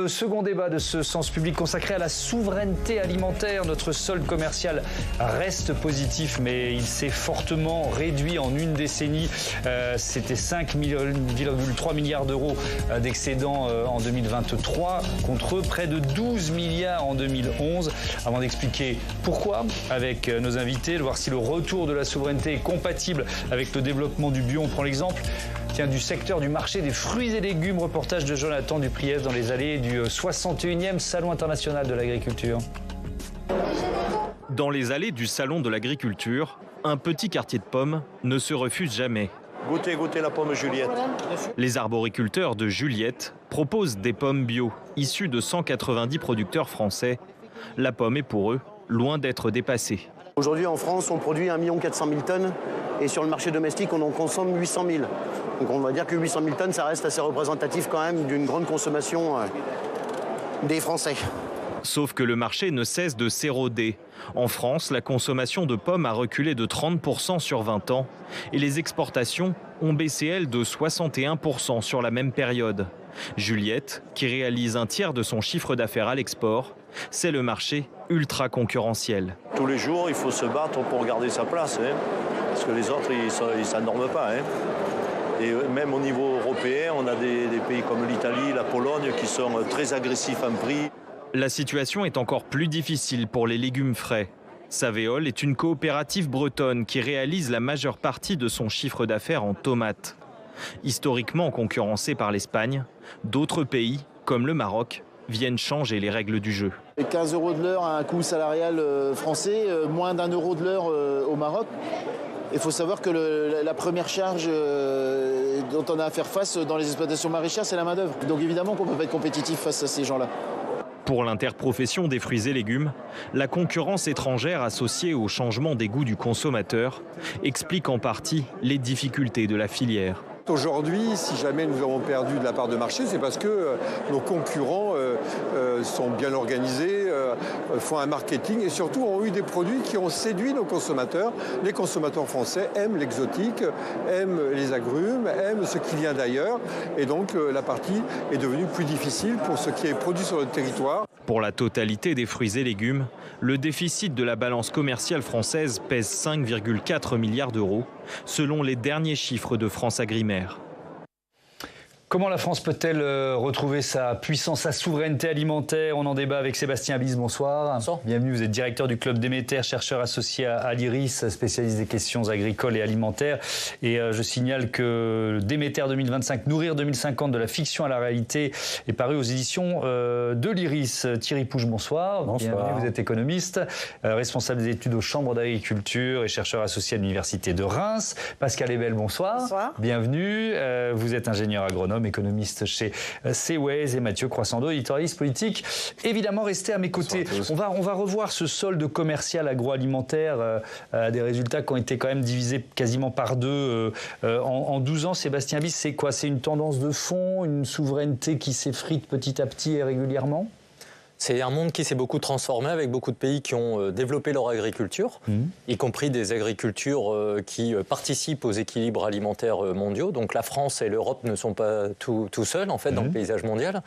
le second débat de ce Sens Public consacré à la souveraineté alimentaire. Notre solde commercial reste positif, mais il s'est fortement réduit en une décennie. C'était 5,3 milliards d'euros d'excédent en 2023 contre près de 12 milliards en 2011. Avant d'expliquer pourquoi, avec nos invités, de voir si le retour de la souveraineté est compatible avec le développement du bio. On prend l'exemple du secteur du marché des fruits et légumes. Reportage de Jonathan Dupriez dans les allées du 61e Salon international de l'agriculture. Dans les allées du Salon de l'agriculture, un petit quartier de pommes ne se refuse jamais. Goûtez la pomme Juliette. Les arboriculteurs de Juliette proposent des pommes bio, issues de 190 producteurs français. La pomme est pour eux loin d'être dépassée. Aujourd'hui en France, on produit 1 400 000 tonnes et sur le marché domestique, on en consomme 800 000. Donc on va dire que 800 000 tonnes, ça reste assez représentatif quand même d'une grande consommation des Français. Sauf que le marché ne cesse de s'éroder. En France, la consommation de pommes a reculé de 30% sur 20 ans et les exportations ont baissé, elles, de 61% sur la même période. Juliette, qui réalise un tiers de son chiffre d'affaires à l'export, c'est le marché ultra concurrentiel. Tous les jours, il faut se battre pour garder sa place, parce que les autres, ils ne s'endorment pas. Et même au niveau européen, on a des pays comme l'Italie, la Pologne, qui sont très agressifs en prix. La situation est encore plus difficile pour les légumes frais. Savéole est une coopérative bretonne qui réalise la majeure partie de son chiffre d'affaires en tomates. Historiquement concurrencée par l'Espagne, d'autres pays, comme le Maroc, viennent changer les règles du jeu. 15 € de l'heure à un coût salarial français, moins d'1 euro de l'heure au Maroc. Il faut savoir que la première charge dont on a à faire face dans les exploitations maraîchères, c'est la main-d'œuvre. Donc évidemment qu'on ne peut pas être compétitif face à ces gens-là. Pour l'interprofession des fruits et légumes, la concurrence étrangère associée au changement des goûts du consommateur explique en partie les difficultés de la filière. Aujourd'hui, si jamais nous avons perdu de la part de marché, c'est parce que nos concurrents sont bien organisés, font un marketing et surtout ont eu des produits qui ont séduit nos consommateurs. Les consommateurs français aiment l'exotique, aiment les agrumes, aiment ce qui vient d'ailleurs. Et donc la partie est devenue plus difficile pour ce qui est produit sur notre territoire. Pour la totalité des fruits et légumes, le déficit de la balance commerciale française pèse 5,4 milliards d'euros, selon les derniers chiffres de France Agrimaire. Comment la France peut-elle retrouver sa puissance, sa souveraineté alimentaire? On en débat avec Sébastien Bis, bonsoir. Bonsoir. Bienvenue, vous êtes directeur du Club Déméter, chercheur associé à l'IRIS, spécialiste des questions agricoles et alimentaires. Et je signale que Déméter 2025, Nourrir 2050, de la fiction à la réalité, est paru aux éditions de l'IRIS. Thierry Pouge, bonsoir. Bonsoir. Bienvenue, vous êtes économiste, responsable des études aux chambres d'agriculture et chercheur associé à l'Université de Reims. Pascal Ebel, bonsoir. Bonsoir. Bienvenue. Vous êtes ingénieur agronome, économiste chez Seaways, et Mathieu Croissando, éditorialiste politique. Évidemment, restez à mes côtés. On va revoir ce solde commercial agroalimentaire, des résultats qui ont été quand même divisés quasiment par deux en 12 ans. Sébastien Bis, c'est quoi? C'est une tendance de fond, une souveraineté qui s'effrite petit à petit et régulièrement? C'est un monde qui s'est beaucoup transformé avec beaucoup de pays qui ont développé leur agriculture, y compris des agricultures qui participent aux équilibres alimentaires mondiaux. Donc la France et l'Europe ne sont pas tout seuls en fait dans le paysage mondial.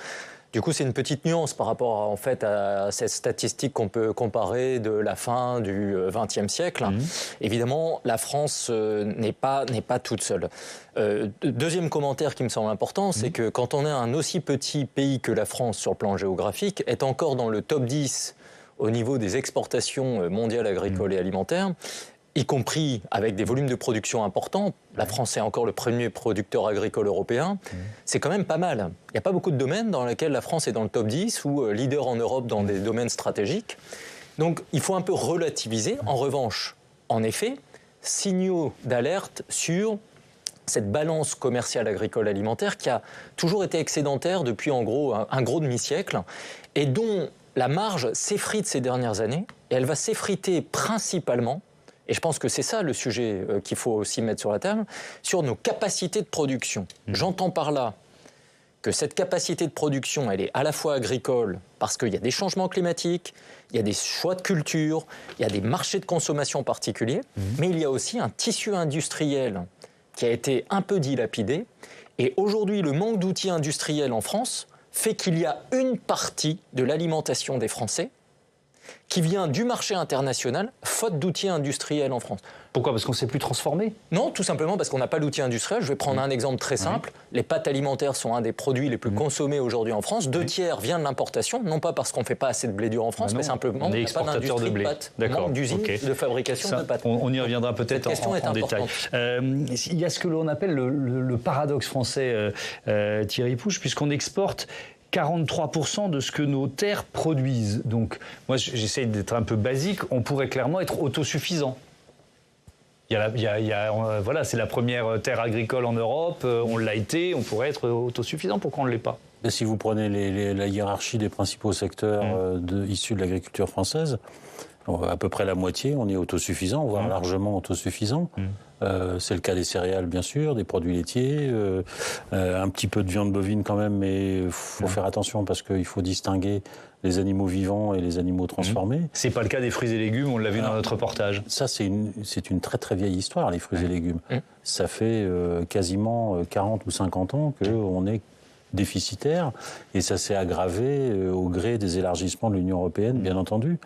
Du coup, c'est une petite nuance par rapport à cette statistique qu'on peut comparer de la fin du XXe siècle. Évidemment, la France n'est pas toute seule. Deuxième commentaire qui me semble important, c'est que quand on est un aussi petit pays que la France sur le plan géographique, est encore dans le top 10 au niveau des exportations mondiales agricoles et alimentaires, y compris avec des volumes de production importants. La France est encore le premier producteur agricole européen. C'est quand même pas mal. Il n'y a pas beaucoup de domaines dans lesquels la France est dans le top 10 ou leader en Europe dans des domaines stratégiques. Donc il faut un peu relativiser. En revanche, en effet, signaux d'alerte sur cette balance commerciale agricole alimentaire qui a toujours été excédentaire depuis en gros un gros demi-siècle et dont la marge s'effrite ces dernières années. Et elle va s'effriter principalement, et je pense que c'est ça le sujet qu'il faut aussi mettre sur la table, sur nos capacités de production. J'entends par là que cette capacité de production, elle est à la fois agricole, parce qu'il y a des changements climatiques, il y a des choix de culture, il y a des marchés de consommation particuliers, mais il y a aussi un tissu industriel qui a été un peu dilapidé. Et aujourd'hui, le manque d'outils industriels en France fait qu'il y a une partie de l'alimentation des Français qui vient du marché international, faute d'outils industriels en France. Pourquoi ? Parce qu'on ne sait plus transformer ? Non, tout simplement parce qu'on n'a pas d'outils industriels. Je vais prendre un exemple très simple. Les pâtes alimentaires sont un des produits les plus consommés aujourd'hui en France. 2/3 vient de l'importation, non pas parce qu'on ne fait pas assez de blé dur en France, mais simplement on qu'il est n'y a pas d'industrie de pâtes, d'usine de fabrication de pâtes. On y reviendra peut-être en détail. Il y a ce que l'on appelle le paradoxe français, Thierry Pouche, puisqu'on exporte 43% de ce que nos terres produisent. Donc, moi, j'essaie d'être un peu basique. On pourrait clairement être autosuffisant. Voilà, c'est la première terre agricole en Europe. On l'a été. On pourrait être autosuffisant. Pourquoi on ne l'est pas ? Si vous prenez la hiérarchie des principaux secteurs issus de l'agriculture française, à peu près la moitié, on est autosuffisant, voire largement autosuffisant. C'est le cas des céréales, bien sûr, des produits laitiers, un petit peu de viande bovine quand même, mais il faut faire attention parce qu'il faut distinguer les animaux vivants et les animaux transformés. C'est pas le cas des fruits et légumes, on l'a vu dans notre reportage. Ça, c'est une très très vieille histoire, les fruits et légumes. Ça fait quasiment 40 ou 50 ans qu'on est déficitaire, et ça s'est aggravé au gré des élargissements de l'Union européenne, bien entendu.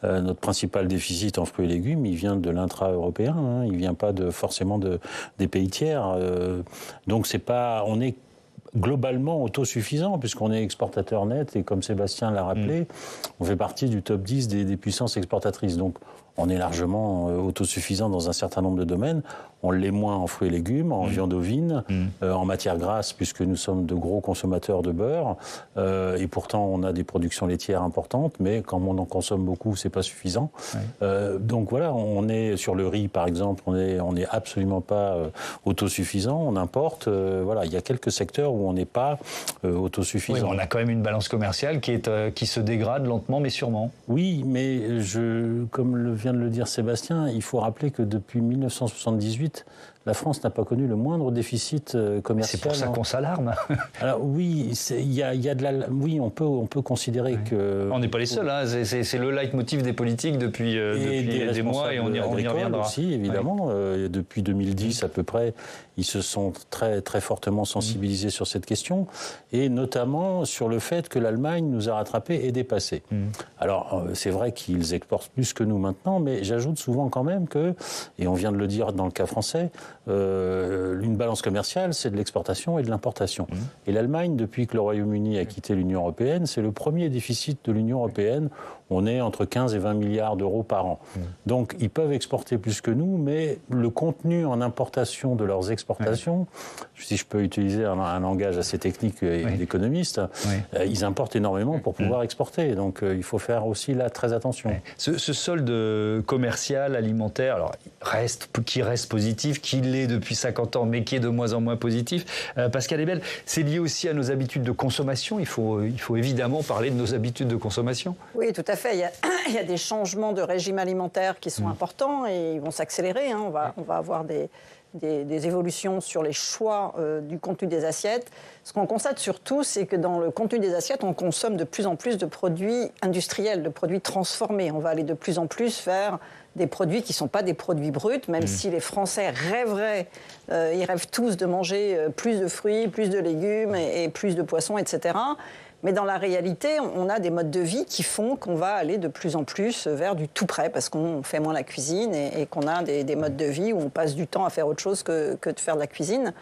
Notre principal déficit en fruits et légumes, il vient de l'intra-européen, il ne vient pas forcément des pays tiers. Donc on est globalement autosuffisant, puisqu'on est exportateur net, et comme Sébastien l'a rappelé, on fait partie du top 10 des puissances exportatrices. Donc on est largement autosuffisant dans un certain nombre de domaines. On l'est moins en fruits et légumes, en viande ovine, en matière grasse, puisque nous sommes de gros consommateurs de beurre. Et pourtant, on a des productions laitières importantes, mais quand on en consomme beaucoup, c'est pas suffisant. Donc voilà, on est sur le riz, par exemple, on est absolument pas autosuffisant. On importe. Voilà, il y a quelques secteurs où on n'est pas autosuffisant. Oui, on a quand même une balance commerciale qui se dégrade lentement, mais sûrement. Oui, mais comme vient de le dire Sébastien, il faut rappeler que depuis 1978, la France n'a pas connu le moindre déficit commercial. C'est pour ça qu'on s'alarme. Alors oui, oui, on peut considérer que... On n'est pas les seuls, hein. C'est le leitmotiv des politiques depuis des mois, et on y reviendra. Aussi, évidemment. Depuis 2010 à peu près, ils se sont très, très fortement sensibilisés sur cette question, et notamment sur le fait que l'Allemagne nous a rattrapés et dépassés. Alors, c'est vrai qu'ils exportent plus que nous maintenant, mais j'ajoute souvent quand même que, et on vient de le dire dans le cas français, une balance commerciale, c'est de l'exportation et de l'importation. Et l'Allemagne, depuis que le Royaume-Uni a quitté l'Union européenne, c'est le premier déficit de l'Union européenne. On est entre 15 et 20 milliards d'euros par an. Donc, ils peuvent exporter plus que nous, mais le contenu en importation de leurs exportations, si je peux utiliser un langage assez technique d'économiste, ils importent énormément pour pouvoir exporter. Donc, il faut faire aussi là très attention. Ce solde commercial, alimentaire, alors, qui reste positif, qui l'est depuis 50 ans, mais qui est de moins en moins positif. Pascal Ebel, c'est lié aussi à nos habitudes de consommation. Il faut évidemment parler de nos habitudes de consommation. Oui, tout à fait. Il y a des changements de régime alimentaire qui sont importants et ils vont s'accélérer. On va avoir des évolutions sur les choix du contenu des assiettes. Ce qu'on constate surtout, c'est que dans le contenu des assiettes, on consomme de plus en plus de produits industriels, de produits transformés. On va aller de plus en plus vers des produits qui ne sont pas des produits bruts, même si les Français rêveraient, ils rêvent tous de manger plus de fruits, plus de légumes et plus de poissons, etc. Mais dans la réalité, on a des modes de vie qui font qu'on va aller de plus en plus vers du tout prêt, parce qu'on fait moins la cuisine et qu'on a des modes de vie où on passe du temps à faire autre chose que de faire de la cuisine.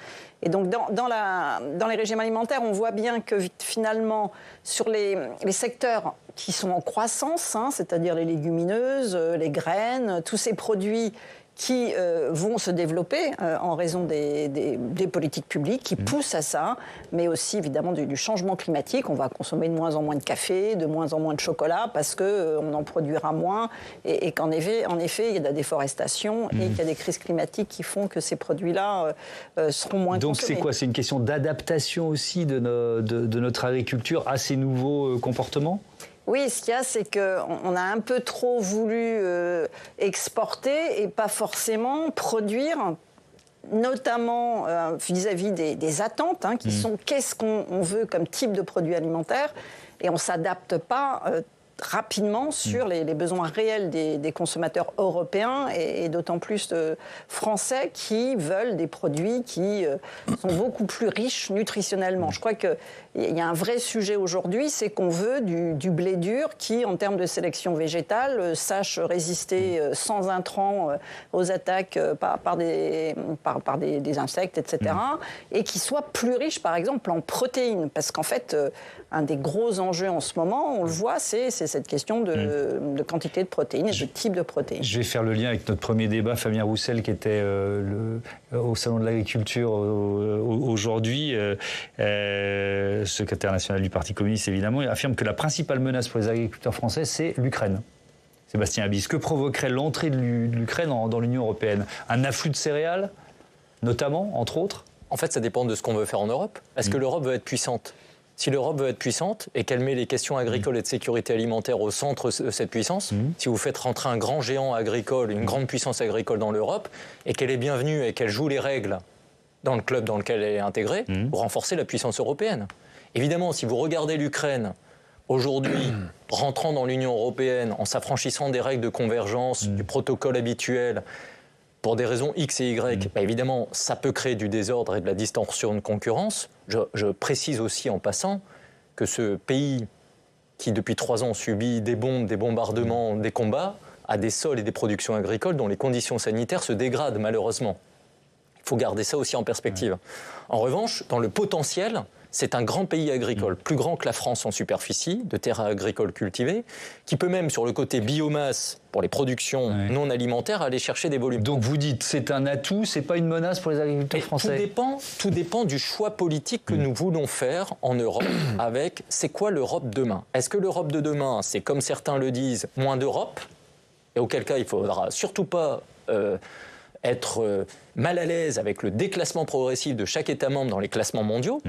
Et donc, dans les régimes alimentaires, on voit bien que finalement, sur les secteurs qui sont en croissance, c'est-à-dire les légumineuses, les graines, tous ces produits qui vont se développer en raison des politiques publiques qui poussent à ça, mais aussi évidemment du changement climatique. On va consommer de moins en moins de café, de moins en moins de chocolat parce qu'on en produira moins et qu'en effet, il y a de la déforestation et qu'il y a des crises climatiques qui font que ces produits-là seront moins consommés. Donc c'est quoi ? C'est une question d'adaptation aussi de notre agriculture à ces nouveaux comportements ? Oui, ce qu'il y a, c'est qu'on a un peu trop voulu exporter et pas forcément produire, notamment vis-à-vis des attentes, qui sont qu'est-ce qu'on veut comme type de produit alimentaire, et on ne s'adapte pas rapidement sur les besoins réels des consommateurs européens et d'autant plus français qui veulent des produits qui sont beaucoup plus riches nutritionnellement. Je crois qu'il y a un vrai sujet aujourd'hui, c'est qu'on veut du blé dur qui, en termes de sélection végétale, sache résister sans intrants aux attaques par des insectes, etc. Et qui soit plus riche, par exemple, en protéines. Parce qu'en fait, un des gros enjeux en ce moment, on le voit, c'est cette question de quantité de protéines et de type de protéines. Je vais faire le lien avec notre premier débat, Fabien Roussel, qui était au Salon de l'Agriculture aujourd'hui, secrétaire national du Parti communiste, évidemment. Il affirme que la principale menace pour les agriculteurs français, c'est l'Ukraine. Sébastien Abyss, que provoquerait l'entrée de l'Ukraine dans l'Union européenne? Un afflux de céréales, notamment, entre autres? En fait, ça dépend de ce qu'on veut faire en Europe. Est-ce que l'Europe veut être puissante? Si l'Europe veut être puissante et qu'elle met les questions agricoles et de sécurité alimentaire au centre de cette puissance, si vous faites rentrer un grand géant agricole, une grande puissance agricole dans l'Europe, et qu'elle est bienvenue et qu'elle joue les règles dans le club dans lequel elle est intégrée, vous renforcez la puissance européenne. Évidemment, si vous regardez l'Ukraine, aujourd'hui, rentrant dans l'Union européenne, en s'affranchissant des règles de convergence, du protocole habituel, pour des raisons X et Y, évidemment, ça peut créer du désordre et de la distorsion de concurrence. Je précise aussi en passant que ce pays qui, depuis 3 ans, subit des bombes, des bombardements, des combats, a des sols et des productions agricoles dont les conditions sanitaires se dégradent, malheureusement. Il faut garder ça aussi en perspective. En revanche, dans le potentiel, c'est un grand pays agricole, plus grand que la France en superficie, de terres agricoles cultivées, qui peut même, sur le côté biomasse, pour les productions non alimentaires, aller chercher des volumes. Donc vous dites, c'est un atout, c'est pas une menace pour les agriculteurs français? Tout dépend du choix politique que nous voulons faire en Europe avec c'est quoi l'Europe demain? Est-ce que l'Europe de demain, c'est comme certains le disent, moins d'Europe? Et auquel cas, il ne faudra surtout pas être mal à l'aise avec le déclassement progressif de chaque État membre dans les classements mondiaux,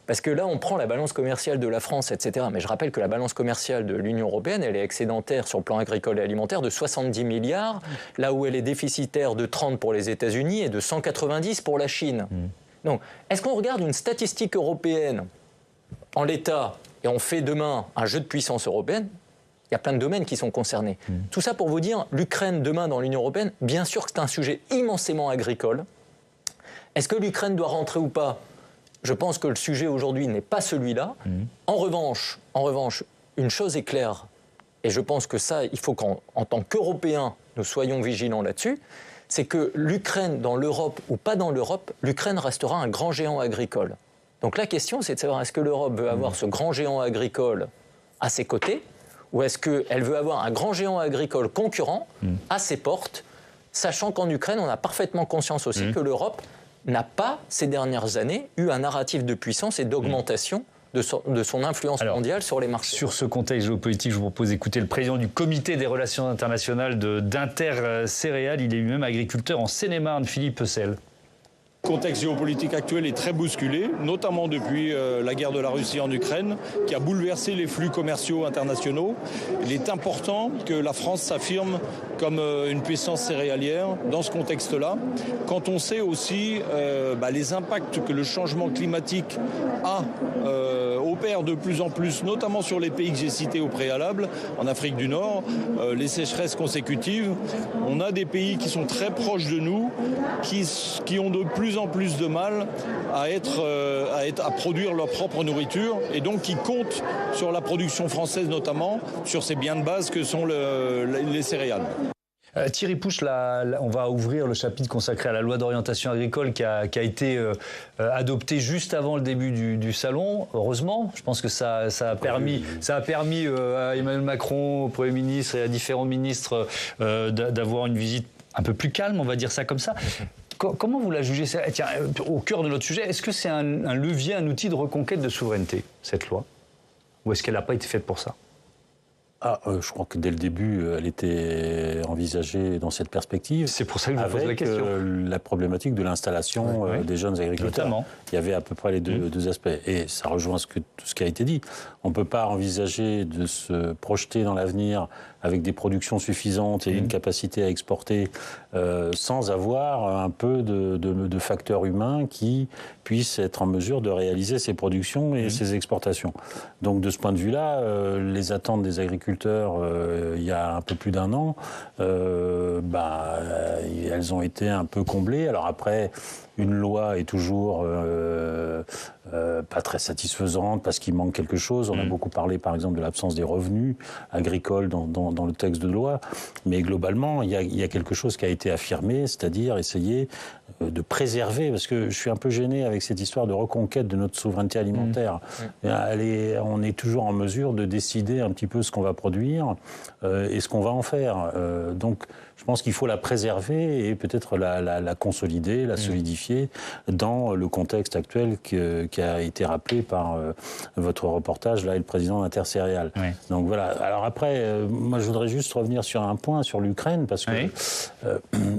parce que là, on prend la balance commerciale de la France, etc. Mais je rappelle que la balance commerciale de l'Union européenne, elle est excédentaire sur le plan agricole et alimentaire de 70 milliards, là où elle est déficitaire de 30 pour les États-Unis et de 190 pour la Chine. Donc, est-ce qu'on regarde une statistique européenne en l'état et on fait demain un jeu de puissance européenne? Il y a plein de domaines qui sont concernés. Tout ça pour vous dire, l'Ukraine demain dans l'Union européenne, bien sûr que c'est un sujet immensément agricole. Est-ce que l'Ukraine doit rentrer ou pas? Je pense que le sujet aujourd'hui n'est pas celui-là. En revanche, une chose est claire, et je pense que ça, il faut qu'en tant qu'Européens, nous soyons vigilants là-dessus, c'est que l'Ukraine, dans l'Europe ou pas dans l'Europe, l'Ukraine restera un grand géant agricole. Donc la question, c'est de savoir est-ce que l'Europe veut avoir ce grand géant agricole à ses côtés, ou est-ce qu'elle veut avoir un grand géant agricole concurrent à ses portes, sachant qu'en Ukraine, on a parfaitement conscience aussi que l'Europe n'a pas, ces dernières années, eu un narratif de puissance et d'augmentation de son influence mondiale sur les marchés. Sur ce contexte géopolitique, je vous propose d'écouter le président du comité des relations internationales d'Intercéréales. Il est lui-même agriculteur en Seine-et-Marne, Philippe Pecel. Le contexte géopolitique actuel est très bousculé, notamment depuis la guerre de la Russie en Ukraine, qui a bouleversé les flux commerciaux internationaux. Il est important que la France s'affirme comme une puissance céréalière dans ce contexte-là, quand on sait aussi les impacts que le changement climatique opère de plus en plus, notamment sur les pays que j'ai cités au préalable, en Afrique du Nord, les sécheresses consécutives. On a des pays qui sont très proches de nous, qui ont de plus en plus de mal à produire leur propre nourriture et donc qui comptent sur la production française notamment, sur ces biens de base que sont les céréales. Thierry Pouche, on va ouvrir le chapitre consacré à la loi d'orientation agricole qui a été adoptée juste avant le début du salon. Heureusement, je pense que ça a permis à Emmanuel Macron, au Premier ministre et à différents ministres d'avoir une visite un peu plus calme, on va dire ça comme ça. Comment vous la jugez? Tiens, au cœur de notre sujet, est-ce que c'est un levier, un outil de reconquête de souveraineté, cette loi? Ou est-ce qu'elle n'a pas été faite pour ça? Je crois que dès le début, elle était envisagée dans cette perspective. C'est pour ça que je vous pose la question. La problématique de l'installation des jeunes agriculteurs. Notamment. Il y avait à peu près les deux aspects. Et ça rejoint tout ce qui a été dit. On ne peut pas envisager de se projeter dans l'avenir avec des productions suffisantes et une capacité à exporter sans avoir un peu de facteurs humains qui puissent être en mesure de réaliser ces productions et ces exportations. Donc de ce point de vue-là, les attentes des agriculteurs agriculteurs il y a un peu plus d'1 an, elles ont été un peu comblées. Alors après, une loi est toujours pas très satisfaisante parce qu'il manque quelque chose. On a beaucoup parlé, par exemple, de l'absence des revenus agricoles dans le texte de loi. Mais globalement, il y a quelque chose qui a été affirmé, c'est-à-dire essayer de préserver, parce que je suis un peu gêné avec cette histoire de reconquête de notre souveraineté alimentaire. On est toujours en mesure de décider un petit peu ce qu'on va produire et ce qu'on va en faire. Donc, je pense qu'il faut la préserver et peut-être la consolider, la solidifier dans le contexte actuel qui a été rappelé par votre reportage là et le président d'Intercéréales. Oui. Donc voilà. Alors après, moi je voudrais juste revenir sur un point, sur l'Ukraine, parce que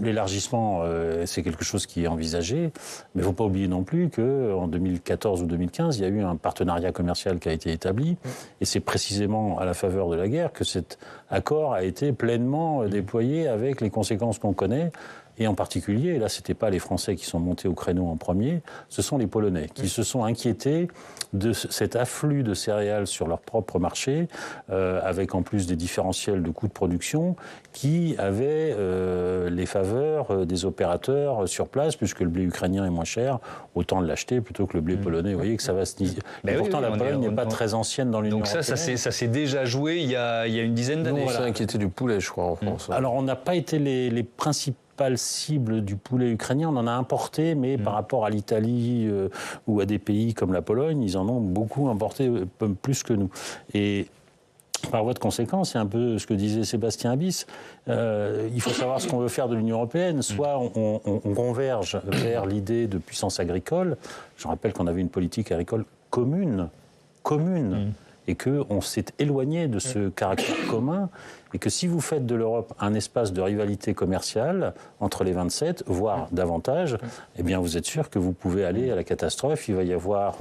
l'élargissement, c'est quelque chose qui est envisagé, mais il ne faut pas oublier non plus qu'en 2014 ou 2015, il y a eu un partenariat commercial qui a été établi, et c'est précisément à la faveur de la guerre que cet accord a été pleinement déployé avec les conséquences qu'on connaît. Et en particulier, et là, ce n'était pas les Français qui sont montés au créneau en premier, ce sont les Polonais qui se sont inquiétés de cet afflux de céréales sur leur propre marché, avec en plus des différentiels de coûts de production qui avaient les faveurs des opérateurs sur place, puisque le blé ukrainien est moins cher, autant l'acheter plutôt que le blé polonais. Vous voyez que ça va se... Et pourtant, la Pologne n'est pas très ancienne dans l'Union européenne. Donc ça s'est déjà joué il y a une dizaine d'années. On s'est inquiété du poulet, je crois, en France. Alors, on n'a pas été les principaux cible du poulet ukrainien, on en a importé, mais par rapport à l'Italie ou à des pays comme la Pologne, ils en ont beaucoup importé, plus que nous. Et par voie de conséquence, c'est un peu ce que disait Sébastien Abyss, il faut savoir ce qu'on veut faire de l'Union européenne. Soit on converge vers l'idée de puissance agricole, je rappelle qu'on avait une politique agricole commune, et qu'on s'est éloigné de ce caractère commun, et que si vous faites de l'Europe un espace de rivalité commerciale entre les 27, voire davantage, eh bien vous êtes sûr que vous pouvez aller à la catastrophe. Il va y avoir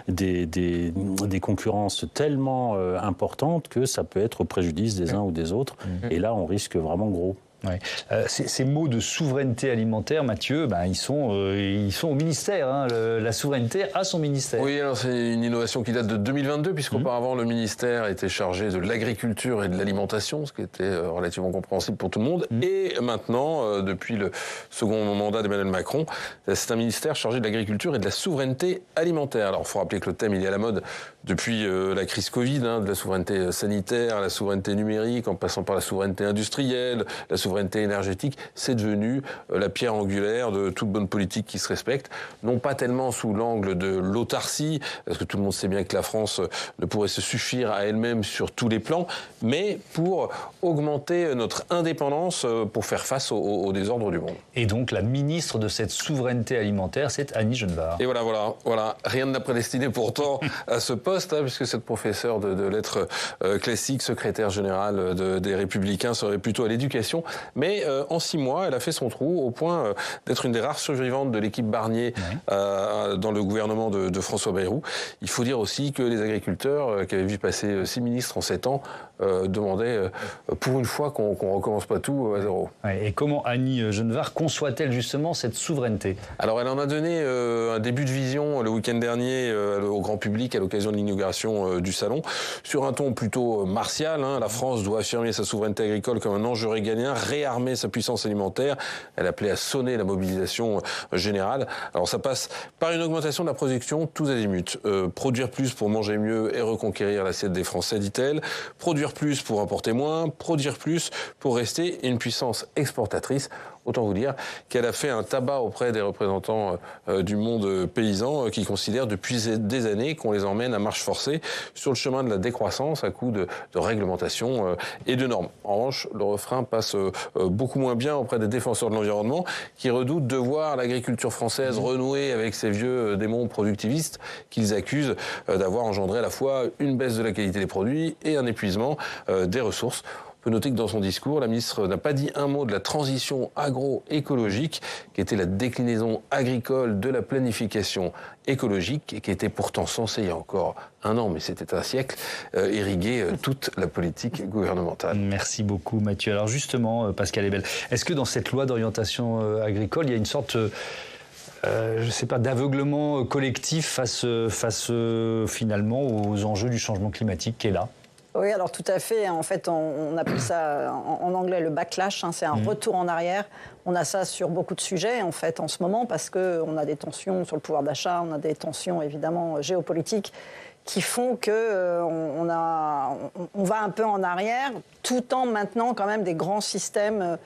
des concurrences tellement importantes que ça peut être au préjudice des uns ou des autres. Et là, on risque vraiment gros. Ouais. Ces mots de souveraineté alimentaire, Mathieu, ils sont au ministère. Hein. La souveraineté a son ministère. Oui, alors c'est une innovation qui date de 2022, puisqu'auparavant le ministère était chargé de l'agriculture et de l'alimentation, ce qui était relativement compréhensible pour tout le monde. Et maintenant, depuis le second mandat d'Emmanuel Macron, c'est un ministère chargé de l'agriculture et de la souveraineté alimentaire. Alors il faut rappeler que le thème il est à la mode depuis la crise Covid, de la souveraineté sanitaire, la souveraineté numérique, en passant par la souveraineté industrielle, la souveraineté énergétique, c'est devenu la pierre angulaire de toute bonne politique qui se respecte, non pas tellement sous l'angle de l'autarcie, parce que tout le monde sait bien que la France ne pourrait se suffire à elle-même sur tous les plans, mais pour augmenter notre indépendance pour faire face au désordre du monde. Et donc la ministre de cette souveraineté alimentaire, c'est Annie Genevard. Et voilà. Rien ne l'a prédestinée pourtant à ce poste, puisque cette professeure de lettres classiques, secrétaire générale des Républicains, serait plutôt à l'éducation. Mais en 6 mois, elle a fait son trou au point d'être une des rares survivantes de l'équipe Barnier dans le gouvernement de François Bayrou. Il faut dire aussi que les agriculteurs qui avaient vu passer 6 ministres en 7 ans demandaient pour une fois qu'on ne recommence pas tout à zéro. Ouais, et comment Annie Genevard conçoit-elle justement cette souveraineté ? Alors elle en a donné un début de vision le week-end dernier au grand public à l'occasion de l'inauguration du salon, sur un ton plutôt martial. La France doit affirmer sa souveraineté agricole comme un enjeu régalien, réarmer sa puissance alimentaire. Elle appelait à sonner la mobilisation générale. Alors ça passe par une augmentation de la production tous azimuts. Produire plus pour manger mieux et reconquérir l'assiette des Français, dit-elle. Produire plus pour importer moins. Produire plus pour rester une puissance exportatrice. Autant vous dire qu'elle a fait un tabac auprès des représentants du monde paysan qui considèrent depuis des années qu'on les emmène à marche forcée sur le chemin de la décroissance à coup de réglementation et de normes. En revanche, le refrain passe beaucoup moins bien auprès des défenseurs de l'environnement qui redoutent de voir l'agriculture française renouer avec ces vieux démons productivistes qu'ils accusent d'avoir engendré à la fois une baisse de la qualité des produits et un épuisement des ressources. On peut noter que dans son discours, la ministre n'a pas dit un mot de la transition agroécologique, qui était la déclinaison agricole de la planification écologique, et qui était pourtant censée, il y a encore 1 an, mais c'était un siècle, irriguer toute la politique gouvernementale. Merci beaucoup Mathieu. Alors justement, Pascal Ebel, est-ce que dans cette loi d'orientation agricole, il y a une sorte... je ne sais pas, d'aveuglement collectif face finalement aux enjeux du changement climatique qui est là ? Oui, alors tout à fait. En fait, on appelle ça en anglais le backlash. C'est un retour en arrière. On a ça sur beaucoup de sujets, en fait, en ce moment, parce qu'on a des tensions sur le pouvoir d'achat, on a des tensions, évidemment, géopolitiques, qui font qu'on va un peu en arrière, tout en maintenant quand même des grands systèmes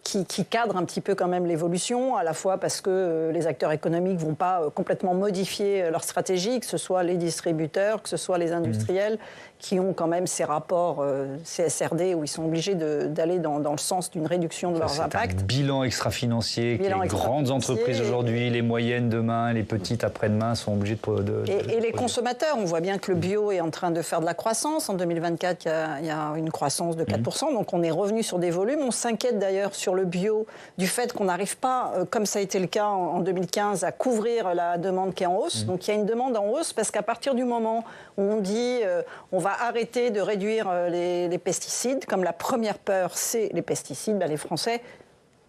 qui cadrent un petit peu quand même l'évolution, à la fois parce que les acteurs économiques ne vont pas complètement modifier leur stratégie, que ce soit les distributeurs, que ce soit les industriels, qui ont quand même ces rapports CSRD où ils sont obligés d'aller dans le sens d'une réduction de leurs impacts. Un bilan extra-financier, les grandes entreprises aujourd'hui, les moyennes demain, les petites après-demain sont obligées de et les consommateurs, on voit bien que le bio est en train de faire de la croissance. En 2024, il y a une croissance de 4%, donc on est revenu sur des volumes. On s'inquiète d'ailleurs sur le bio du fait qu'on n'arrive pas, comme ça a été le cas en 2015, à couvrir la demande qui est en hausse. Donc il y a une demande en hausse parce qu'à partir du moment où on dit on va arrêter de réduire les pesticides, comme la première peur c'est les pesticides, les Français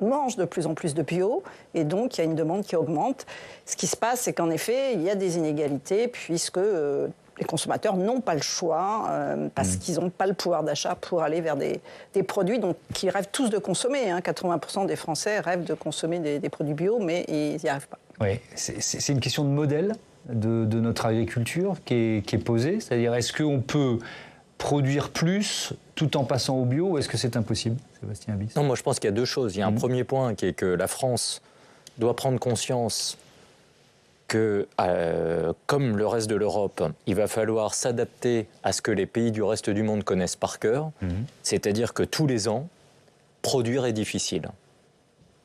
mangent de plus en plus de bio et donc il y a une demande qui augmente. Ce qui se passe, c'est qu'en effet, il y a des inégalités puisque les consommateurs n'ont pas le choix parce qu'ils n'ont pas le pouvoir d'achat pour aller vers des produits qu'ils rêvent tous de consommer. 80% des Français rêvent de consommer des produits bio, mais ils n'y arrivent pas. Oui, c'est une question de modèle de notre agriculture qui est posée. C'est-à-dire, est-ce qu'on peut produire plus tout en passant au bio ou est-ce que c'est impossible, Sébastien Bis ? Non, moi je pense qu'il y a deux choses. Il y a un premier point qui est que la France doit prendre conscience que, comme le reste de l'Europe, il va falloir s'adapter à ce que les pays du reste du monde connaissent par cœur, c'est-à-dire que tous les ans, produire est difficile.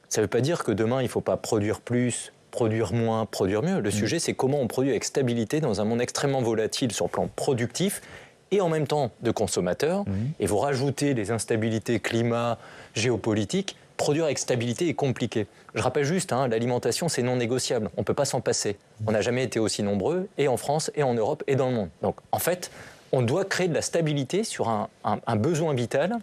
Ça ne veut pas dire que demain, il ne faut pas produire plus, produire moins, produire mieux. Le sujet, c'est comment on produit avec stabilité dans un monde extrêmement volatile sur le plan productif et en même temps de consommateurs. Et vous rajoutez les instabilités climat, géopolitiques, produire avec stabilité est compliqué. Je rappelle juste, l'alimentation, c'est non négociable. On ne peut pas s'en passer. On n'a jamais été aussi nombreux, et en France, et en Europe, et dans le monde. Donc, en fait, on doit créer de la stabilité sur un besoin vital,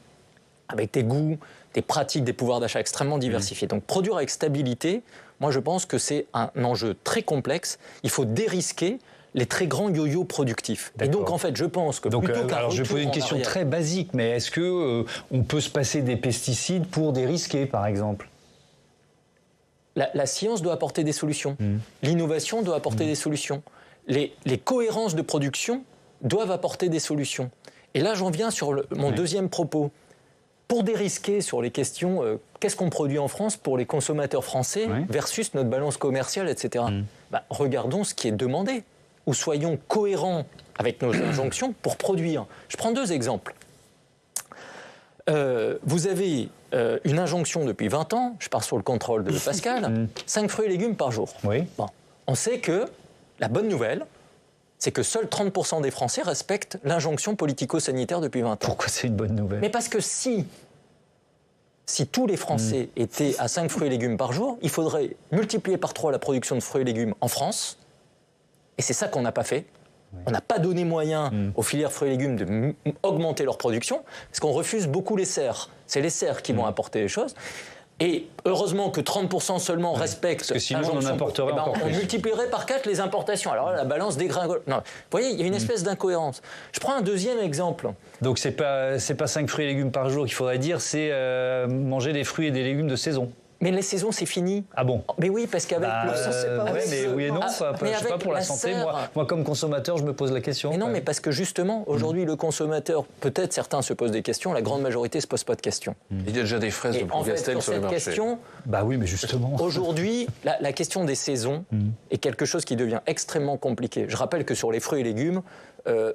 avec des goûts, des pratiques, des pouvoirs d'achat extrêmement diversifiés. Donc, produire avec stabilité, moi, je pense que c'est un enjeu très complexe. Il faut dérisquer les très grands yo-yo productifs. D'accord. Et donc, en fait, je pense que plutôt qu'un alors, je vais poser une question très basique, mais est-ce que on peut se passer des pesticides pour dérisquer, par exemple ? La science doit apporter des solutions. L'innovation doit apporter des solutions. Les cohérences de production doivent apporter des solutions. Et là, j'en viens sur mon deuxième propos. Pour dérisquer sur les questions, qu'est-ce qu'on produit en France pour les consommateurs français versus notre balance commerciale, etc. Regardons ce qui est demandé. Ou soyons cohérents avec nos injonctions pour produire. Je prends deux exemples. Vous avez une injonction depuis 20 ans, je pars sur le contrôle de Pascal, 5 fruits et légumes par jour. Oui. Bon. On sait que la bonne nouvelle, c'est que seuls 30% des Français respectent l'injonction politico-sanitaire depuis 20 ans. Pourquoi c'est une bonne nouvelle ? Mais parce que si tous les Français étaient à 5 fruits et légumes par jour, il faudrait multiplier par 3 la production de fruits et légumes en France. Et c'est ça qu'on n'a pas fait. On n'a pas donné moyen aux filières fruits et légumes d'augmenter leur production, parce qu'on refuse beaucoup les serres. C'est les serres qui vont apporter les choses. Et heureusement que 30% seulement respectent... Parce que sinon, on en importerait encore plus. On multiplierait par 4 les importations. Alors là, la balance dégringole. Non. Vous voyez, il y a une espèce d'incohérence. Je prends un deuxième exemple. Donc, c'est pas 5 fruits et légumes par jour qu'il faudrait dire, c'est manger des fruits et des légumes de saison. Mais les saisons, c'est fini. Ah bon ? Mais oui, parce qu'avec mais oui et non, je sais pas, pour la santé, moi comme consommateur, je me pose la question. Mais non, mais parce que justement, aujourd'hui, le consommateur, peut-être certains se posent des questions, la grande majorité ne se pose pas de questions. Il y a déjà des fraises de Plougastel sur le marché. Question, oui, mais justement. Aujourd'hui, la question des saisons est quelque chose qui devient extrêmement compliqué. Je rappelle que sur les fruits et légumes,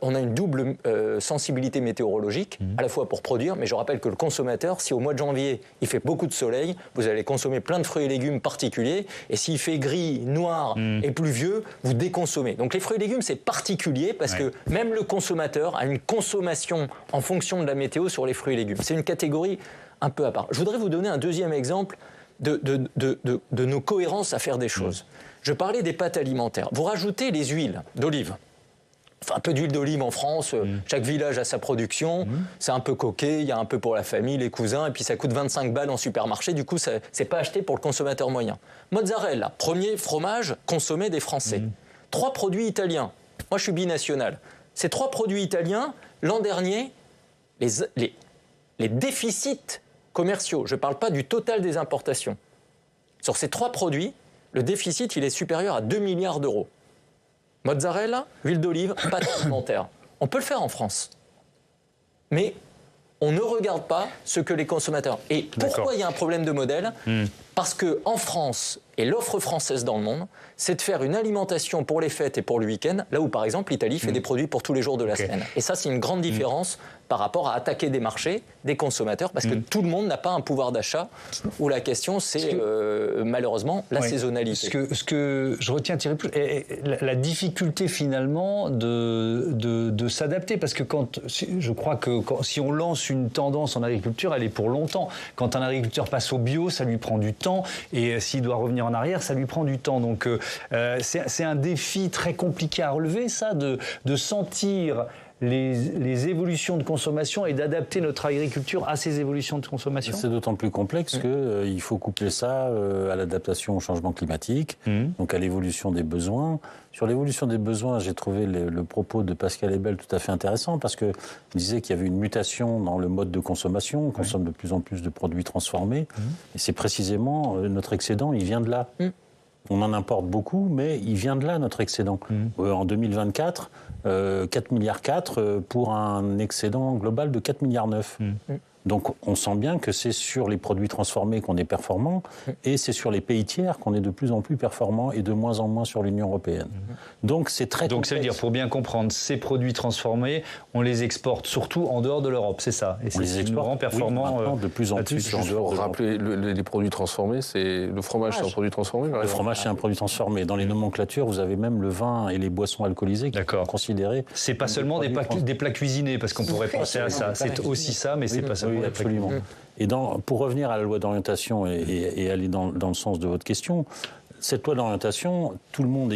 on a une double sensibilité météorologique, à la fois pour produire, mais je rappelle que le consommateur, si au mois de janvier, il fait beaucoup de soleil, vous allez consommer plein de fruits et légumes particuliers, et s'il fait gris, noir et pluvieux, vous déconsommez. Donc les fruits et légumes, c'est particulier, parce que même le consommateur a une consommation en fonction de la météo sur les fruits et légumes. C'est une catégorie un peu à part. Je voudrais vous donner un deuxième exemple de nos cohérences à faire des choses. Je parlais des pâtes alimentaires. Vous rajoutez les huiles d'olive. Enfin, un peu d'huile d'olive en France, chaque village a sa production, c'est un peu coquet, il y a un peu pour la famille, les cousins, et puis ça coûte 25 balles en supermarché, du coup, c'est pas acheté pour le consommateur moyen. Mozzarella, premier fromage consommé des Français. 3 produits italiens. Moi, je suis binational. Ces 3 produits italiens, l'an dernier, les déficits commerciaux, je ne parle pas du total des importations, sur ces 3 produits, le déficit il est supérieur à 2 milliards d'euros. Mozzarella, huile d'olive, pâte alimentaire. On peut le faire en France. Mais on ne regarde pas ce que les consommateurs... Et pourquoi il y a un problème de modèle ? Parce qu'en France, et l'offre française dans le monde, c'est de faire une alimentation pour les fêtes et pour le week-end, là où par exemple l'Italie fait des produits pour tous les jours de la semaine. Et ça, c'est une grande différence par rapport à attaquer des marchés, des consommateurs, parce que tout le monde n'a pas un pouvoir d'achat, où la question c'est malheureusement la saisonnalité. Ce que je retiens, Thierry Pouch, la difficulté finalement de s'adapter, parce que je crois que si on lance une tendance en agriculture, elle est pour longtemps. Quand un agriculteur passe au bio, ça lui prend du temps, et s'il doit revenir en arrière, ça lui prend du temps. Donc c'est un défi très compliqué à relever, ça, de sentir les évolutions de consommation et d'adapter notre agriculture à ces évolutions de consommation. C'est d'autant plus complexe qu'il faut coupler ça à l'adaptation au changement climatique, donc à l'évolution des besoins. Sur l'évolution des besoins, j'ai trouvé le propos de Pascal Ebel tout à fait intéressant, parce qu'il disait qu'il y avait une mutation dans le mode de consommation. On consomme de plus en plus de produits transformés. Et c'est précisément notre excédent, il vient de là. On en importe beaucoup, mais il vient de là, notre excédent. En 2024, 4,4 milliards pour un excédent global de 4,9 milliards. Donc on sent bien que c'est sur les produits transformés qu'on est performant, et c'est sur les pays tiers qu'on est de plus en plus performant, et de moins en moins sur l'Union européenne. Donc c'est très complexe. Ça veut dire, pour bien comprendre, ces produits transformés, on les exporte surtout en dehors de l'Europe, c'est ça? Et c'est ce qui nous rend performants de plus en plus en dehors de l'Europe. Rappeler les produits transformés, c'est le fromage, c'est un produit transformé? Le fromage, c'est un produit transformé. Dans les nomenclatures, vous avez même le vin et les boissons alcoolisées qui sont considérés. C'est pas seulement des plats cuisinés, parce qu'on pourrait penser à ça. C'est aussi ça, mais c'est pas seulement. Oui, absolument. Et pour revenir à la loi d'orientation et aller dans le sens de votre question, cette loi d'orientation, tout le monde,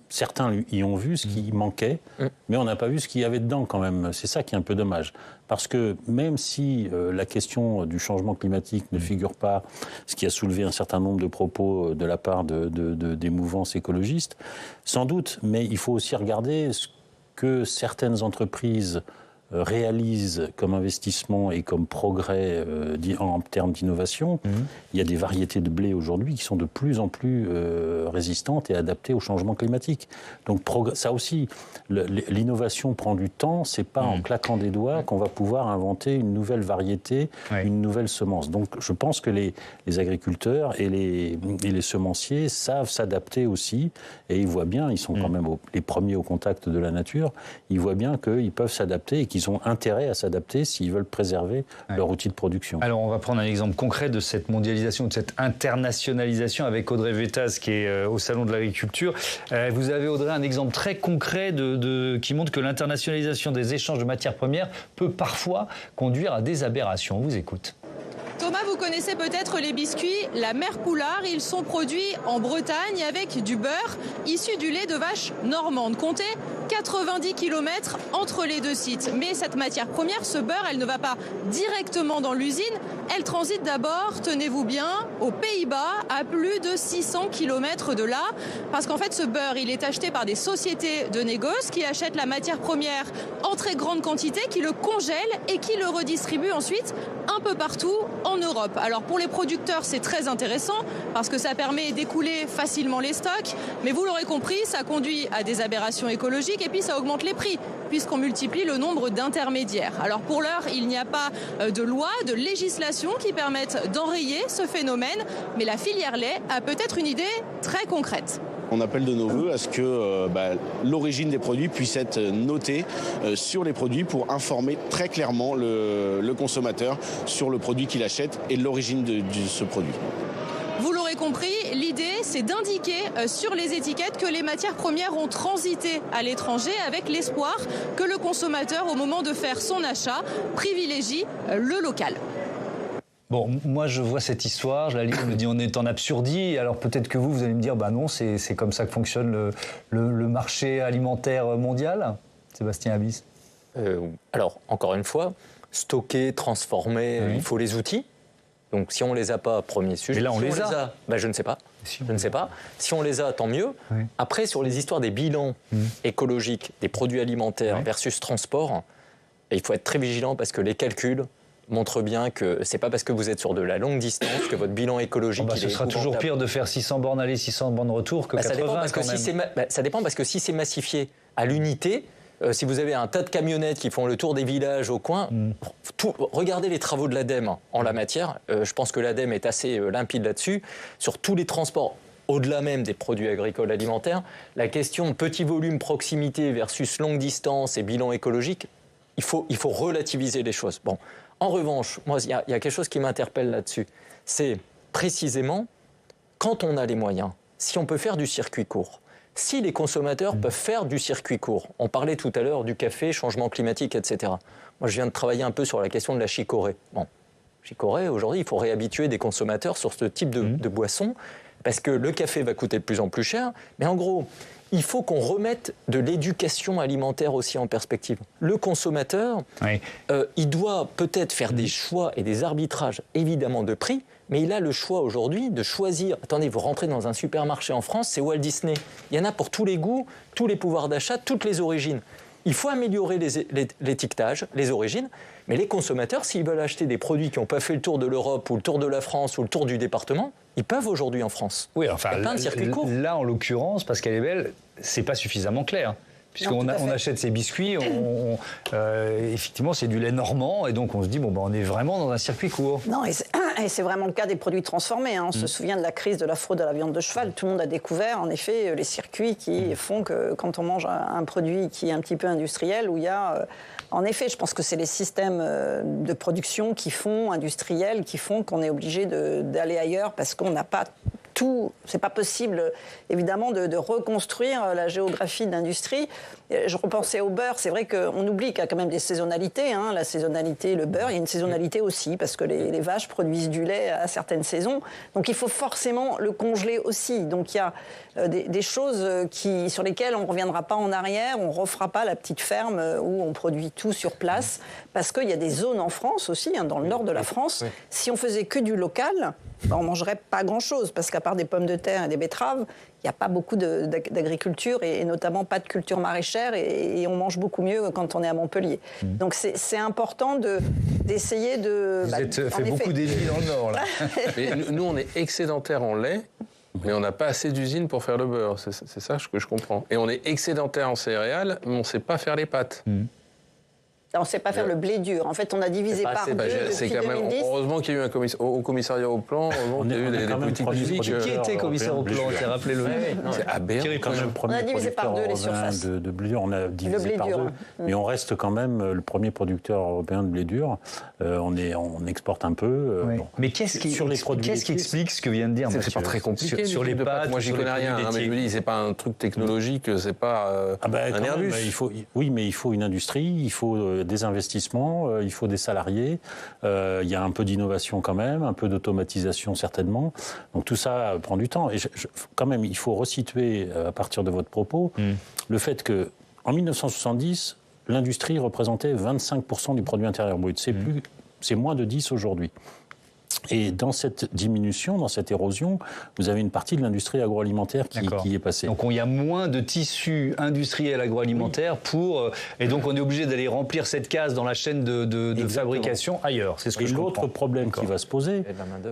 certains y ont vu ce qui manquait, mais on n'a pas vu ce qu'il y avait dedans quand même. C'est ça qui est un peu dommage. Parce que même si la question du changement climatique ne figure pas, ce qui a soulevé un certain nombre de propos de la part des mouvances écologistes, sans doute, mais il faut aussi regarder ce que certaines entreprises réalisent comme investissement et comme progrès en termes d'innovation. Il y a des variétés de blé aujourd'hui qui sont de plus en plus résistantes et adaptées au changement climatique. Donc ça aussi, l'innovation prend du temps. C'est pas en claquant des doigts qu'on va pouvoir inventer une nouvelle variété, une nouvelle semence. Donc je pense que les agriculteurs et les semenciers savent s'adapter aussi, et ils voient bien, ils sont quand même les premiers au contact de la nature, ils voient bien qu'ils peuvent s'adapter et qu'ils ont intérêt à s'adapter s'ils veulent préserver leur outil de production. Alors on va prendre un exemple concret de cette mondialisation, de cette internationalisation avec Audrey Vettaz qui est au Salon de l'Agriculture. Vous avez, Audrey, un exemple très concret qui montre que l'internationalisation des échanges de matières premières peut parfois conduire à des aberrations. On vous écoute. Thomas, vous connaissez peut-être les biscuits La Mère Poulard. Ils sont produits en Bretagne avec du beurre issu du lait de vache normande. Comptez 90 km entre les deux sites. Mais cette matière première, ce beurre, elle ne va pas directement dans l'usine. Elle transite d'abord, tenez-vous bien, aux Pays-Bas, à plus de 600 km de là. Parce qu'en fait, ce beurre, il est acheté par des sociétés de négoce qui achètent la matière première en très grande quantité, qui le congèlent et qui le redistribuent ensuite un peu partout en Europe. Alors pour les producteurs, c'est très intéressant parce que ça permet d'écouler facilement les stocks, mais vous l'aurez compris, ça conduit à des aberrations écologiques et puis ça augmente les prix puisqu'on multiplie le nombre d'intermédiaires. Alors pour l'heure, il n'y a pas de loi, de législation qui permettent d'enrayer ce phénomène, mais la filière lait a peut-être une idée très concrète. On appelle de nos voeux à ce que l'origine des produits puisse être notée sur les produits pour informer très clairement le consommateur sur le produit qu'il achète et l'origine de ce produit. Vous l'aurez compris, l'idée, c'est d'indiquer sur les étiquettes que les matières premières ont transité à l'étranger avec l'espoir que le consommateur, au moment de faire son achat, privilégie le local. Bon, moi je vois cette histoire, je la lis, je me dis on est en absurdie, alors peut-être que vous allez me dire bah non, c'est comme ça que fonctionne le marché alimentaire mondial. Sébastien Habis. Alors, encore une fois, stocker, transformer, il faut les outils. Donc si on les a pas, premier sujet. Mais là on les a. Je ne sais pas. Je ne sais pas. Si on les a, tant mieux. Après, sur les histoires des bilans écologiques, des produits alimentaires versus transport, Et il faut être très vigilant parce que les calculs montrent bien que c'est pas parce que vous êtes sur de la longue distance que votre bilan écologique ce sera toujours pire de faire 600 bornes aller, 600 bornes retour que 80 ça dépend parce que si c'est massifié à l'unité, si vous avez un tas de camionnettes qui font le tour des villages au coin, regardez les travaux de l'ADEME en la matière. Je pense que l'ADEME est assez limpide là-dessus. Sur tous les transports, au-delà même des produits agricoles alimentaires, la question de petit volume, proximité versus longue distance et bilan écologique, il faut relativiser les choses. Bon. En revanche, moi, il y a quelque chose qui m'interpelle là-dessus. C'est précisément, quand on a les moyens, si on peut faire du circuit court, si les consommateurs peuvent faire du circuit court. On parlait tout à l'heure du café, changement climatique, etc. Moi, je viens de travailler un peu sur la question de la chicorée. Bon, chicorée, aujourd'hui, il faut réhabituer des consommateurs sur ce type de boisson, parce que le café va coûter de plus en plus cher. Mais en gros, il faut qu'on remette de l'éducation alimentaire aussi en perspective. Le consommateur, il doit peut-être faire des choix et des arbitrages, évidemment, de prix, mais il a le choix aujourd'hui de choisir. Attendez, vous rentrez dans un supermarché en France, c'est Walt Disney. Il y en a pour tous les goûts, tous les pouvoirs d'achat, toutes les origines. Il faut améliorer l'étiquetage, les origines, mais les consommateurs, s'ils veulent acheter des produits qui n'ont pas fait le tour de l'Europe ou le tour de la France ou le tour du département, ils peuvent aujourd'hui en France. Oui, enfin, il y a plein de circuits courts. Là, en l'occurrence, Pascal Ebel, c'est pas suffisamment clair. Puisqu'on achète ces biscuits, effectivement, c'est du lait normand, et donc on se dit, on est vraiment dans un circuit court. Non, et c'est vraiment le cas des produits transformés. On se souvient de la crise de la fraude à la viande de cheval. Tout le monde a découvert, en effet, les circuits qui font que quand on mange un produit qui est un petit peu industriel, où il y a... En effet, je pense que c'est les systèmes de production industriels, qui font qu'on est obligé d'aller ailleurs parce qu'on n'a pas tout. C'est pas possible, évidemment, de reconstruire la géographie de l'industrie. Je repensais au beurre. C'est vrai qu'on oublie qu'il y a quand même des saisonnalités. La saisonnalité, le beurre, il y a une saisonnalité aussi parce que les vaches produisent du lait à certaines saisons. Donc il faut forcément le congeler aussi. Donc il y a des choses sur lesquelles on ne reviendra pas en arrière. On ne refera pas la petite ferme où on produit tout sur place parce qu'il y a des zones en France aussi, dans le nord de la France. Si on faisait que du local, on ne mangerait pas grand-chose parce qu'à part des pommes de terre et des betteraves, il n'y a pas beaucoup d'agriculture et notamment pas de culture maraîchère et on mange beaucoup mieux quand on est à Montpellier. Donc c'est important d'essayer de... Vous êtes fait beaucoup d'éviers dans le Nord, là. Mais nous, on est excédentaires en lait, mais on n'a pas assez d'usines pour faire le beurre. C'est ça que je comprends. Et on est excédentaires en céréales, mais on ne sait pas faire les pâtes. On ne sait pas faire le blé dur. En fait, on a divisé par deux depuis 2010. Heureusement qu'il y a eu un commissariat au plan. Heureusement qu'il y a eu des politiques publiques. Qui était commissaire au plan? Rappelez-le. C'est ABR. Quand même le premier producteur européen de blé dur. On a divisé par deux. Mais on reste quand même le premier producteur européen de blé dur. On exporte un peu. Mais qu'est-ce qui explique ce que vient de dire Mathieu? C'est pas très compliqué. Sur les pâtes, moi, j'y connais rien. Mais je me dis, c'est pas un truc technologique, c'est pas un Airbus. Oui, mais il faut une industrie, il faut des investissements, il faut des salariés, il y a un peu d'innovation quand même, un peu d'automatisation certainement. Donc tout ça prend du temps. Et quand même, il faut resituer à partir de votre propos le fait que en 1970, l'industrie représentait 25% du produit intérieur brut. C'est moins de 10 aujourd'hui. Et dans cette diminution, dans cette érosion, vous avez une partie de l'industrie agroalimentaire qui est passée. Donc il y a moins de tissus industriels agroalimentaires et donc on est obligé d'aller remplir cette case dans la chaîne de fabrication ailleurs. C'est ce que je comprends. L'autre problème qui va se poser,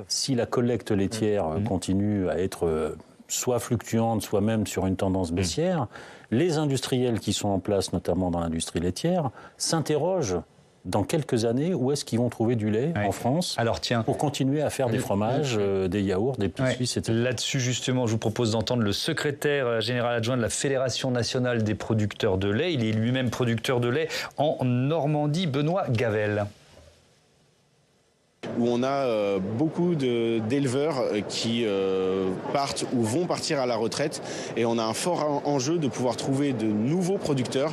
si la collecte laitière continue à être soit fluctuante, soit même sur une tendance baissière, les industriels qui sont en place, notamment dans l'industrie laitière, s'interrogent dans quelques années, où est-ce qu'ils vont trouver du lait en France pour continuer à faire des fromages, des yaourts, des petits suisses, etc. Là-dessus, justement, je vous propose d'entendre le secrétaire général adjoint de la Fédération nationale des producteurs de lait. Il est lui-même producteur de lait en Normandie, Benoît Gavel. Où on a beaucoup d'éleveurs qui partent ou vont partir à la retraite et on a un fort enjeu de pouvoir trouver de nouveaux producteurs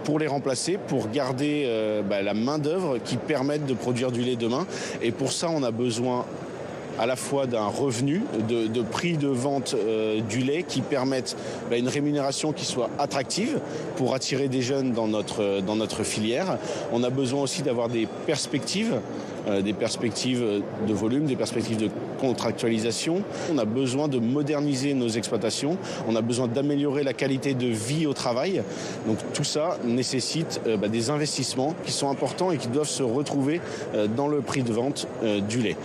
pour les remplacer, pour garder la main d'œuvre qui permette de produire du lait demain. Et pour ça, on a besoin à la fois d'un revenu, de prix de vente du lait qui permettent une rémunération qui soit attractive pour attirer des jeunes dans notre filière. On a besoin aussi d'avoir des perspectives de volume, des perspectives de contractualisation. On a besoin de moderniser nos exploitations, on a besoin d'améliorer la qualité de vie au travail. Donc tout ça nécessite des investissements qui sont importants et qui doivent se retrouver dans le prix de vente du lait.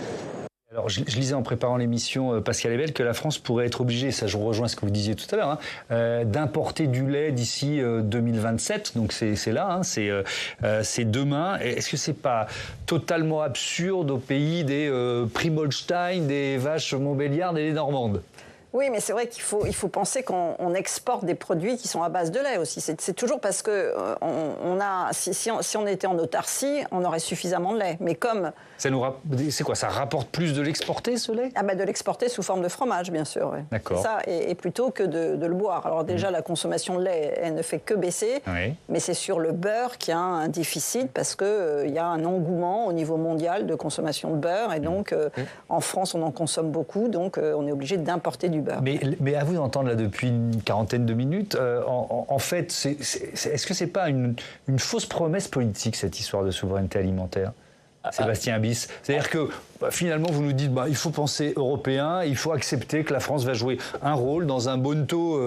Alors, je lisais en préparant l'émission, Pascal Ebel, que la France pourrait être obligée, ça je rejoins ce que vous disiez tout à l'heure, d'importer du lait d'ici 2027. Donc c'est là, c'est demain. Est-ce que c'est pas totalement absurde au pays des Primolstein, des vaches Montbéliardes et des Normandes ? Oui, mais c'est vrai qu'il faut penser qu'on exporte des produits qui sont à base de lait aussi. C'est toujours parce que si on était en autarcie, on aurait suffisamment de lait. Mais comme... C'est quoi, ça rapporte plus de l'exporter, ce lait ? De l'exporter sous forme de fromage, bien sûr. Oui. D'accord. Ça, et plutôt que de le boire. Alors déjà, la consommation de lait, elle ne fait que baisser. Oui. Mais c'est sur le beurre qu'il y a un déficit parce qu'il y a un engouement au niveau mondial de consommation de beurre. Et donc, en France, on en consomme beaucoup. Donc, on est obligé d'importer du beurre. Mais à vous d'entendre là depuis une quarantaine de minutes, en fait, est-ce que c'est pas une fausse promesse politique, cette histoire de souveraineté alimentaire ? Sébastien Bis. C'est-à-dire que finalement, vous nous dites il faut penser européen, il faut accepter que la France va jouer un rôle dans un bonneto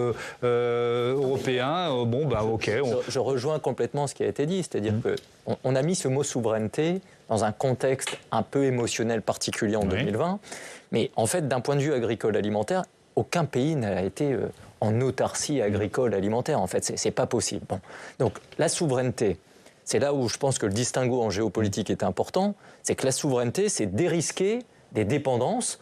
européen. Ok. Je rejoins complètement ce qui a été dit, c'est-à-dire qu'on a mis ce mot souveraineté dans un contexte un peu émotionnel particulier en 2020, mais en fait, d'un point de vue agricole alimentaire, aucun pays n'a été en autarcie agricole alimentaire. En fait, c'est pas possible. Bon. Donc, la souveraineté. C'est là où je pense que le distinguo en géopolitique est important, c'est que la souveraineté, c'est dérisquer des dépendances,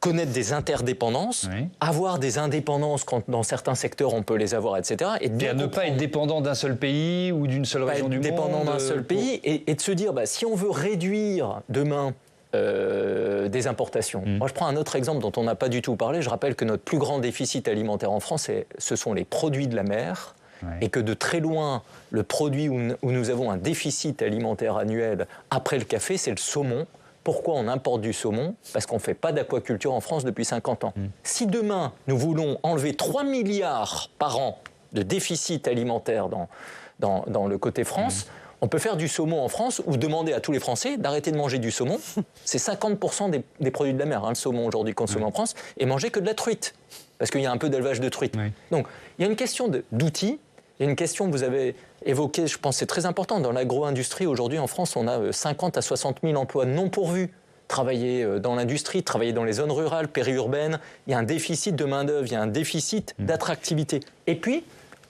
connaître des interdépendances, avoir des indépendances quand dans certains secteurs on peut les avoir, etc. Et ne pas être dépendant d'un seul pays ou d'une seule région du monde. Dépendant d'un seul pays et de se dire, si on veut réduire demain des importations. Moi, je prends un autre exemple dont on n'a pas du tout parlé. Je rappelle que notre plus grand déficit alimentaire en France, ce sont les produits de la mer. Et que de très loin, le produit où nous avons un déficit alimentaire annuel après le café, c'est le saumon. Pourquoi on importe du saumon ? Parce qu'on ne fait pas d'aquaculture en France depuis 50 ans. Si demain, nous voulons enlever 3 milliards par an de déficit alimentaire dans le côté France, on peut faire du saumon en France ou demander à tous les Français d'arrêter de manger du saumon. C'est 50% des produits de la mer, le saumon aujourd'hui consommé en France, et manger que de la truite. Parce qu'il y a un peu d'élevage de truite. Donc, il y a une question d'outils. Il y a une question que vous avez évoquée, je pense que c'est très important. Dans l'agro-industrie, aujourd'hui en France, on a 50 à 60 000 emplois non pourvus. Travailler dans l'industrie, travailler dans les zones rurales, périurbaines. Il y a un déficit de main-d'œuvre, il y a un déficit d'attractivité. Et puis,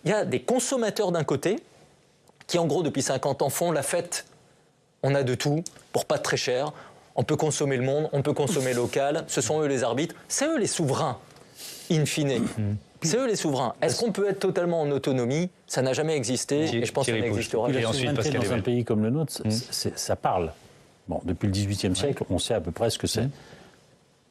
il y a des consommateurs d'un côté qui, en gros, depuis 50 ans, font la fête. On a de tout, pour pas très cher. On peut consommer le monde, on peut consommer local. Ce sont eux les arbitres. C'est eux les souverains, in fine. C'est eux les souverains. Est-ce qu'on peut être totalement en autonomie ? Ça n'a jamais existé et je pense que ça n'existera jamais. La souveraineté dans un pays comme le nôtre, ça parle. Bon, depuis le XVIIIe siècle, on sait à peu près ce que c'est.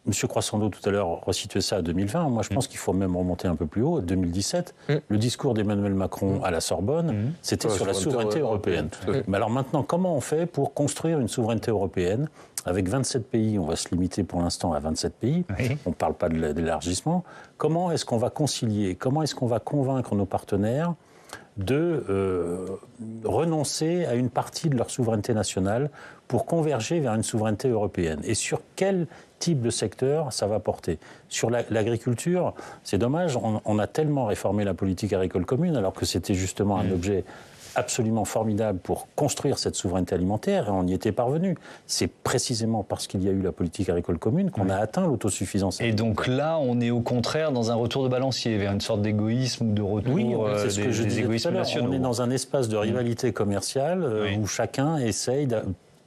Monsieur Croissando, tout à l'heure, resituait ça à 2020. Moi, je pense qu'il faut même remonter un peu plus haut, 2017. Le discours d'Emmanuel Macron à la Sorbonne, c'était sur la souveraineté européenne. Mais alors maintenant, comment on fait pour construire une souveraineté européenne ? Avec 27 pays, on va se limiter pour l'instant à 27 pays. On ne parle pas de l'élargissement. Comment est-ce qu'on va concilier ? Comment est-ce qu'on va convaincre nos partenaires de renoncer à une partie de leur souveraineté nationale pour converger vers une souveraineté européenne ? Et sur quel type de secteur ça va porter ? Sur l'agriculture, c'est dommage, on a tellement réformé la politique agricole commune alors que c'était justement un objet absolument formidable pour construire cette souveraineté alimentaire et on y était parvenu. C'est précisément parce qu'il y a eu la politique agricole commune qu'on a atteint l'autosuffisance alimentaire. Et donc là, on est au contraire dans un retour de balancier, vers une sorte d'égoïsme ou de retour c'est ce que je disais tout à l'heure. On est dans un espace de rivalité commerciale où chacun essaye de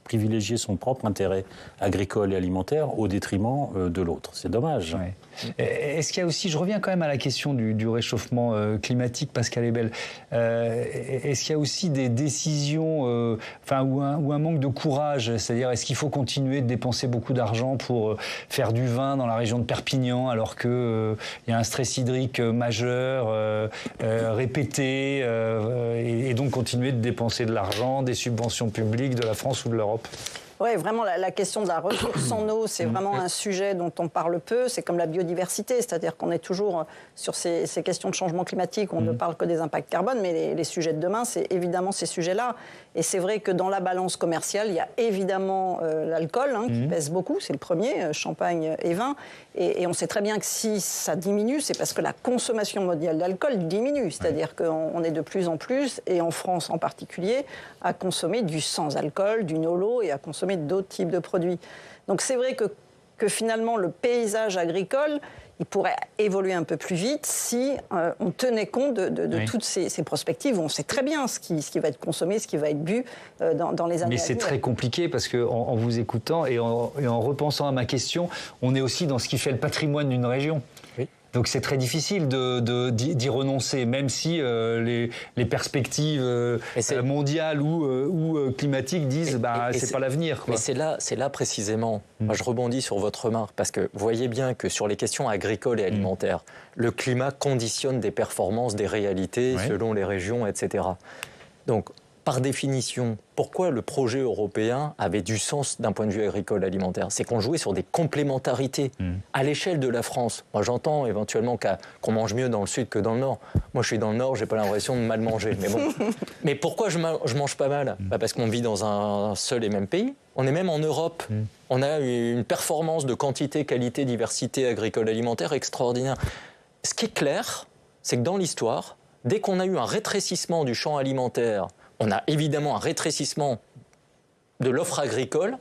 privilégier son propre intérêt agricole et alimentaire au détriment de l'autre. C'est dommage. Est-ce qu'il y a aussi, je reviens quand même à la question du réchauffement climatique, Pascal Ebel, est-ce qu'il y a aussi des décisions, ou un manque de courage, c'est-à-dire est-ce qu'il faut continuer de dépenser beaucoup d'argent pour faire du vin dans la région de Perpignan alors qu'il y a un stress hydrique majeur, répété, et donc continuer de dépenser de l'argent, des subventions publiques de la France ou de l'Europe ? Oui, vraiment, la question de la ressource en eau, c'est vraiment un sujet dont on parle peu. C'est comme la biodiversité, c'est-à-dire qu'on est toujours sur ces questions de changement climatique, on ne parle que des impacts carbone, mais les sujets de demain, c'est évidemment ces sujets-là. Et c'est vrai que dans la balance commerciale, il y a évidemment l'alcool qui pèse beaucoup, c'est le premier, champagne et vin. Et on sait très bien que si ça diminue, c'est parce que la consommation mondiale d'alcool diminue. C'est-à-dire qu'on est de plus en plus, et en France en particulier, à consommer du sans-alcool, du no-lo et à consommer d'autres types de produits. Donc c'est vrai que finalement, le paysage agricole, il pourrait évoluer un peu plus vite si on tenait compte de toutes ces perspectives. On sait très bien ce qui va être consommé, ce qui va être bu dans les années à venir. Mais c'est très compliqué parce qu'en vous écoutant et en repensant à ma question, on est aussi dans ce qui fait le patrimoine d'une région. Oui. Donc c'est très difficile d'y renoncer, même si les perspectives mondiales ou climatiques disent c'est pas l'avenir. Mais c'est là précisément, moi je rebondis sur votre remarque, parce que vous voyez bien que sur les questions agricoles et alimentaires, le climat conditionne des performances, des réalités selon les régions, etc. Donc, par définition, pourquoi le projet européen avait du sens d'un point de vue agricole alimentaire? C'est qu'on jouait sur des complémentarités à l'échelle de la France. Moi, j'entends éventuellement qu'on mange mieux dans le sud que dans le nord. Moi, je suis dans le nord, j'ai pas l'impression de mal manger. Mais bon. Mais pourquoi je mange pas mal? Parce qu'on vit dans un seul et même pays. On est même en Europe. On a une performance de quantité, qualité, diversité agricole alimentaire extraordinaire. Ce qui est clair, c'est que dans l'histoire, dès qu'on a eu un rétrécissement du champ alimentaire, on a évidemment un rétrécissement de l'offre agricole.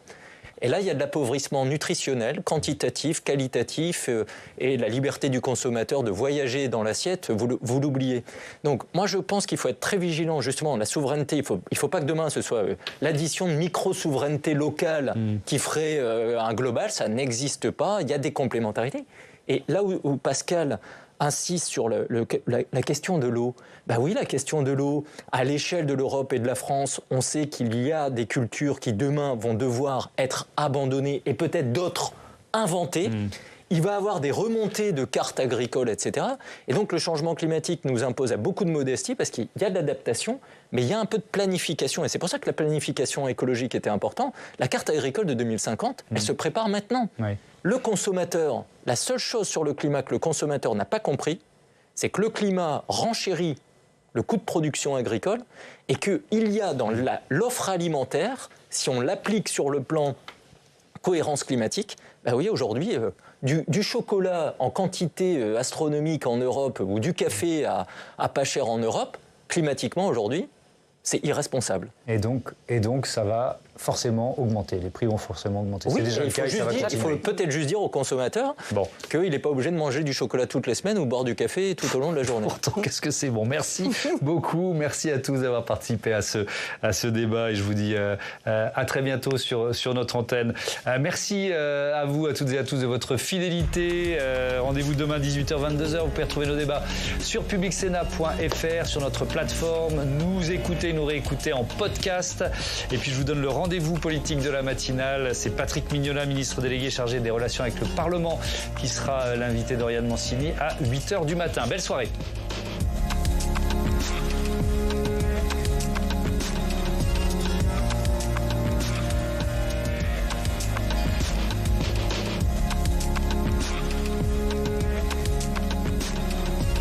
Et là, il y a de l'appauvrissement nutritionnel, quantitatif, qualitatif, et la liberté du consommateur de voyager dans l'assiette, vous l'oubliez. Donc, moi, je pense qu'il faut être très vigilant, justement, la souveraineté. Il faut pas que demain, ce soit l'addition de micro-souveraineté locale qui ferait un global. Ça n'existe pas. Il y a des complémentarités. Et là où Pascal insiste sur la question de l'eau. Ben oui, la question de l'eau, à l'échelle de l'Europe et de la France, on sait qu'il y a des cultures qui demain vont devoir être abandonnées et peut-être d'autres inventées. Il va y avoir des remontées de cartes agricoles, etc. Et donc le changement climatique nous impose à beaucoup de modestie parce qu'il y a de l'adaptation, mais il y a un peu de planification. Et c'est pour ça que la planification écologique était importante. La carte agricole de 2050, elle se prépare maintenant. Oui. Le consommateur, la seule chose sur le climat que le consommateur n'a pas compris, c'est que le climat renchérit le coût de production agricole et qu'il y a dans l'offre alimentaire, si on l'applique sur le plan cohérence climatique, ben oui, aujourd'hui, du chocolat en quantité astronomique en Europe ou du café à pas cher en Europe, climatiquement aujourd'hui, c'est irresponsable. Et donc ça va forcément augmenter, les prix vont forcément augmenter. Oui, c'est déjà le cas, il faut peut-être juste dire au consommateur qu'il n'est pas obligé de manger du chocolat toutes les semaines ou boire du café tout au long de la journée. Pourtant, qu'est-ce que c'est bon. Merci beaucoup, merci à tous d'avoir participé à ce débat et je vous dis à très bientôt sur notre antenne. Merci à vous, à toutes et à tous de votre fidélité. Rendez-vous demain 18h-22h, vous pouvez retrouver nos débats sur publicsénat.fr, sur notre plateforme, nous écouter, nous réécouter en podcast et puis je vous donne le rendez-vous politique de la matinale. C'est Patrick Mignola, ministre délégué chargé des relations avec le Parlement, qui sera l'invité d'Oriane Mancini à 8h du matin. Belle soirée.